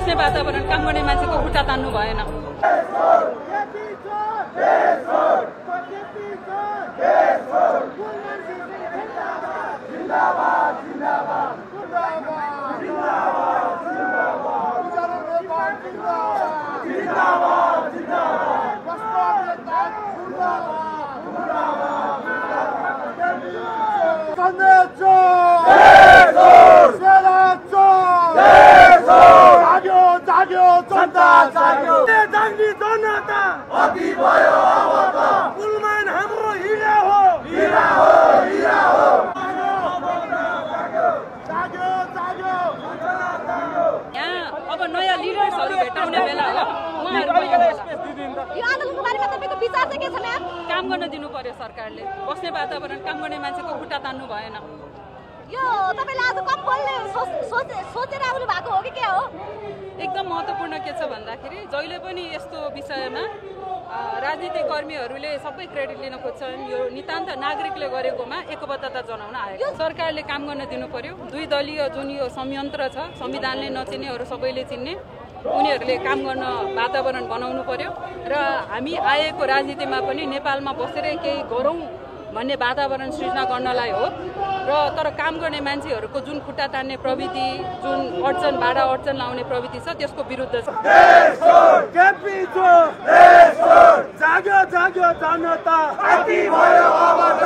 बस्ने वातावरण, काम गर्ने मान्छेको खुट्टा तान्नु भएन। अब नयाँ लिडर्सहरू भेटाउने बेला हो। काम गर्न दिनु पर्यो सरकारले। बस्ने वातावरण, काम गर्ने मान्छेको खुट्टा तान्नु भएन। यो तपाईले आज कम बोल्ने सोचेर आउनु भएको हो कि के हो? एकदम महत्त्वपूर्ण के छ भन्दाखेरि जहिले पनि यस्तो विषयमा राजनीतिक कर्मीहरूले सबै क्रेडिट लिन खोज्छन्। यो नितान्त नागरिकले गरेकोमा एकबद्धता जनाउन आएको। सरकारले काम गर्न दिनु पर्यो। दुई दलीय जुन यो संयन्त्र छ, संविधानले नचिन्नेहरू सबैले चिन्ने, उनीहरूले काम गर्न वातावरण बनाउनु पर्यो। र हामी आएको राजनीतिमा पनि नेपालमा बसेरै केही गरौँ भन्ने वातावरण सृजना गर्नलाई हो। र तर काम गर्ने मान्छेहरूको जुन खुट्टा तान्ने प्रवृत्ति, जुन अडचन बाडा अडचन लाउने प्रवृत्ति छ, त्यसको विरुद्ध छ। जाग्यो जाग्यो जनता, कति भयो अब त?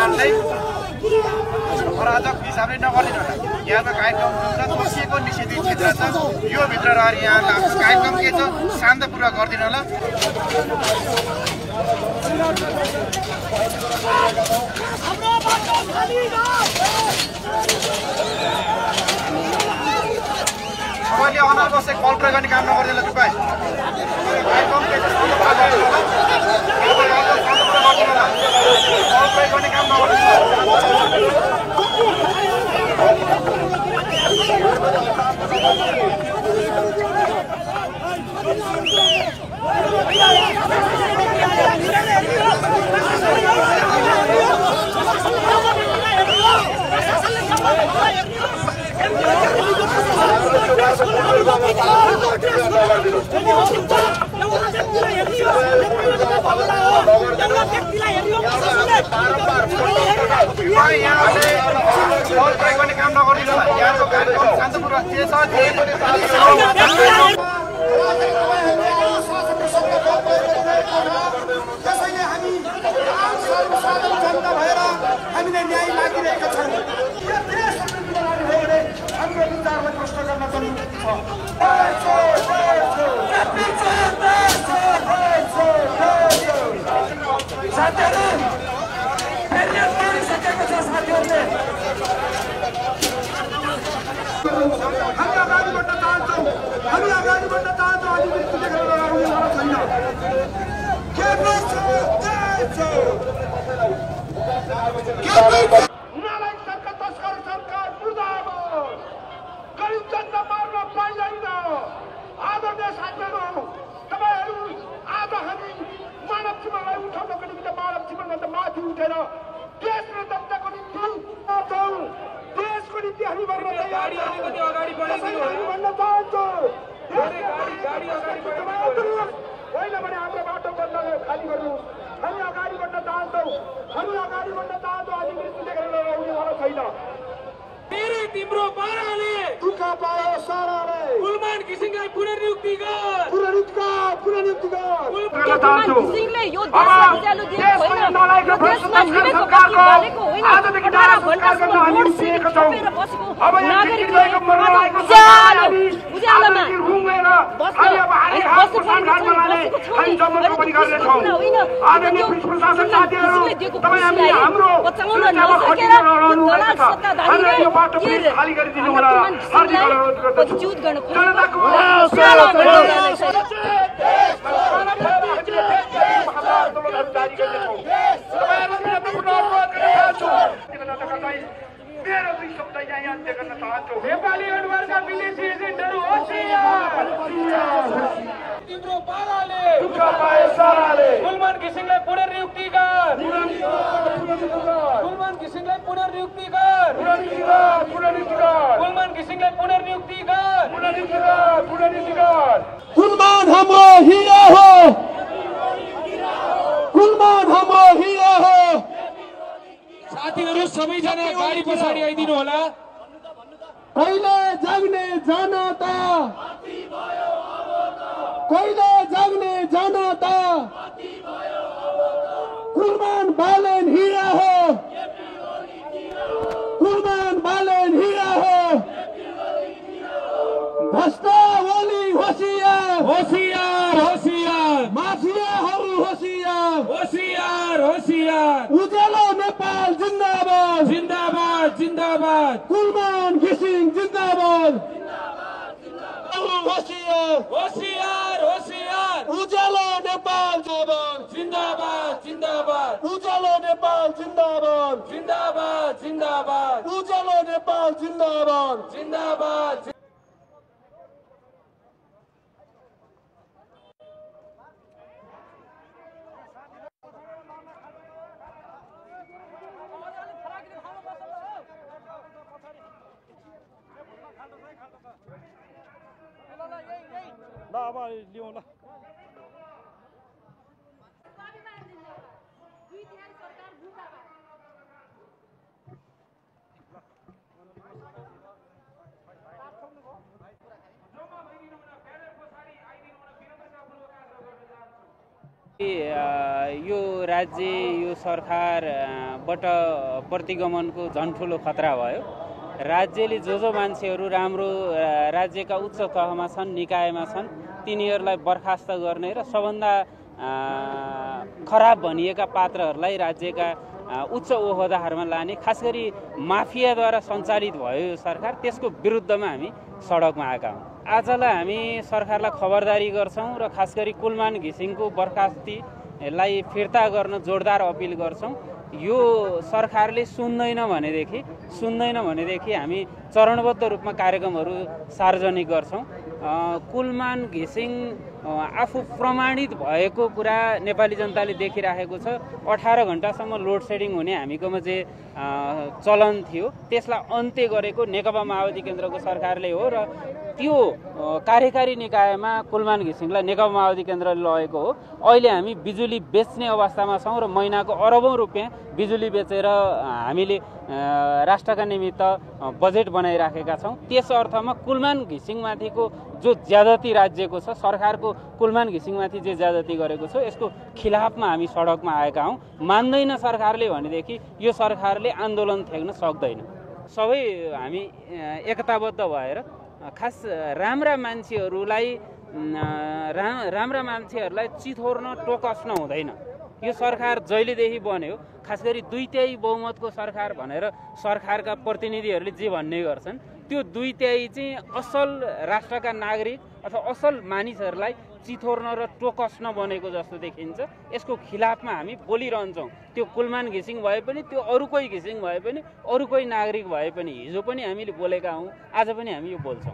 यहाँले अराजक हिसाबले नगरिदिनु होला। यहाँको कार्यक्रम जुन छ तोसिएको निषेधित क्षेत्र छ यो भित्र रहेर यहाँ कार्यक्रम के छ शान्तपूर्वक गरिदिनु होला। तपाईँले अनावश्यक बल प्रयोग गर्ने काम नगरिदिनु होला। तपाईँ कार्यक्रम के छ बल प्रयोग गर्ने काम नगरिदिनु यहाँको कार्यक्रम शान्तपूर्वक के छ त्यसैले हामी सर्वसाधारण जनता भएर हामीले न्याय मागिरहेका छौँ। हाम्रो विचारलाई प्रश्न गर्न जरुरी छ। हामी अगाडि बढ्न चाहन्छौँ। अधिकृत देखेर लडाउने वाला छैन। उनीहरूलाई सरकार तस्कर सरकार मुर्दाबाद गरिब जनता मार्न पाइँदैन। आदरणीय साथीहरू, तपाईँहरू आज हामी मानव जीवनलाई उठाउनको निम्ति मानव जीवनभन्दा माथि उठेर देश र जनताको निम्ति देशको निम्ति हामी गर्न तयार भन्न चाहन्छौँ। होइन भने हाम्रो बाटो बन्द खाली गर्नुहोस्। हामी अगाडि बढ्न चाहन्छौँ। अधिकृत देखेर लडाउने वाला छैन। मेरे तिम्रो पाराले दुःख पायो साराले कुलमान घिसिङलाई पुनर्नियुक्ति गर। कुलमान घिसिङले यो देशलाई उज्यालो दिएको होइन। यो देशमा छिरेको बत्ती बालेको होइन। 18 घण्टासम्म रोड सिट छोपेर बसेको नागरिकले उज्यालोमा खाली गरिदिनु होला। च्युत गर्न मेरो दुई शब्द यहाँ अन्त्य गर्न चाहन्छु। नेपाली अनुहारका विदेशी एजेन्टहरू तिम्रो पाराले दुःख पाए साराले कुलमान घिसिङलाई पुनर्नियुक्ति गर। कुलमान घिसिङलाई पुनर्नियुक्ति गर। कुलमान घिसिङलाई पुनर्नियुक्ति गर। कुलमान हाम्रो हिरो हो। कुलमान हाम्रो हिरो हो। साथीहरू सबैजना गाडी पछाडि आइदिनु होला। कहिले जाग्ने जनता, कहिले जाग्ने जनता। कुलमान बालेन हिरा हो। कुलमान बालेन हिरा हो। भ्रष्टा ओली होसियार, होसियार होसियार माफियाहरू होसियार, होसियार होसियार। उज्यालो नेपाल जिन्दाबाद, जिन्दाबाद जिन्दाबाद। कुलमान घिसिङ जिन्दाबाद। होसियार होसियार होसियार। उज्यालो नेपाल जिन्दाबाद जिन्दाबाद। उज्यालो नेपाल जिन्दाबाद। जिन्दाबाद जिन्दाबाद। उज्यालो नेपाल जिन्दाबाद। जिन्दाबाद। ल अब लिउँ ल। यो राज्य यो सरकारबाट प्रतिगमनको झन् ठुलो खतरा भयो। राज्यले जो मान्छेहरू राम्रो राज्यका उच्च तहमा छन्, निकायमा छन्, तिनीहरूलाई बर्खास्त गर्ने र सबभन्दा खराब भनिएका पात्रहरूलाई राज्यका उच्च ओहदाहरूमा लाने, खास गरी माफियाद्वारा सञ्चालित भयो यो सरकार, त्यसको विरुद्धमा हामी सडकमा आएका हौँ। आजलाई हामी सरकारलाई खबरदारी गर्छौँ र खास गरी कुलमान घिसिङको बर्खास्तीलाई फिर्ता गर्न जोरदार अपिल गर्छौँ। यो सरकारले सुन्दैन भनेदेखि हामी चरणबद्ध रूपमा कार्यक्रमहरू सार्वजनिक गर्छौँ। कुलमान घिसिङ आफू प्रमाणित भएको कुरा नेपाली जनताले देखिराखेको छ। 18 घण्टासम्म लोड सेडिङ हुने हामीकोमा जे चलन थियो त्यसलाई अन्त्य गरेको नेकपा माओवादी केन्द्रको सरकारले हो र त्यो कार्यकारी निकायमा कुलमान घिसिङलाई नेकपा माओवादी केन्द्रले लगेको हो। अहिले हामी बिजुली बेच्ने अवस्थामा छौँ र महिनाको अरबौं रुपियाँ बिजुली बेचेर हामीले राष्ट्रका निमित्त बजेट बनाइराखेका छौँ। त्यस अर्थमा कुलमान घिसिङमाथिको जो ज्यादती राज्यको छ, सरकारको कुलमान घिसिङमाथि जे ज्यादती गरेको छ, यसको खिलाफमा हामी सडकमा आएका हौँ। मान्दैन सरकारले भनेदेखि यो सरकारले आन्दोलन थ्याक्न सक्दैन। सबै हामी एकताबद्ध भएर खास राम्रा मान्छेहरूलाई चिथोर्न टोकस्न हुँदैन। यो सरकार जहिलेदेखि बन्यो, खास गरी 2/3 बहुमतको सरकार भनेर सरकारका प्रतिनिधिहरूले जे भन्ने गर्छन्, त्यो 2/3 चाहिँ असल राष्ट्रका नागरिक अथवा असल मानिसहरूलाई चिथोर्न र टोकस्न बनेको जस्तो देखिन्छ। यसको खिलाफमा हामी बोलिरहन्छौँ। त्यो कुलमान घिसिङ भए पनि, त्यो अरू कोही घिसिङ भए पनि, अरू कोही नागरिक भए पनि, हिजो पनि हामीले बोलेका हौँ, आज पनि हामी यो बोल्छौँ।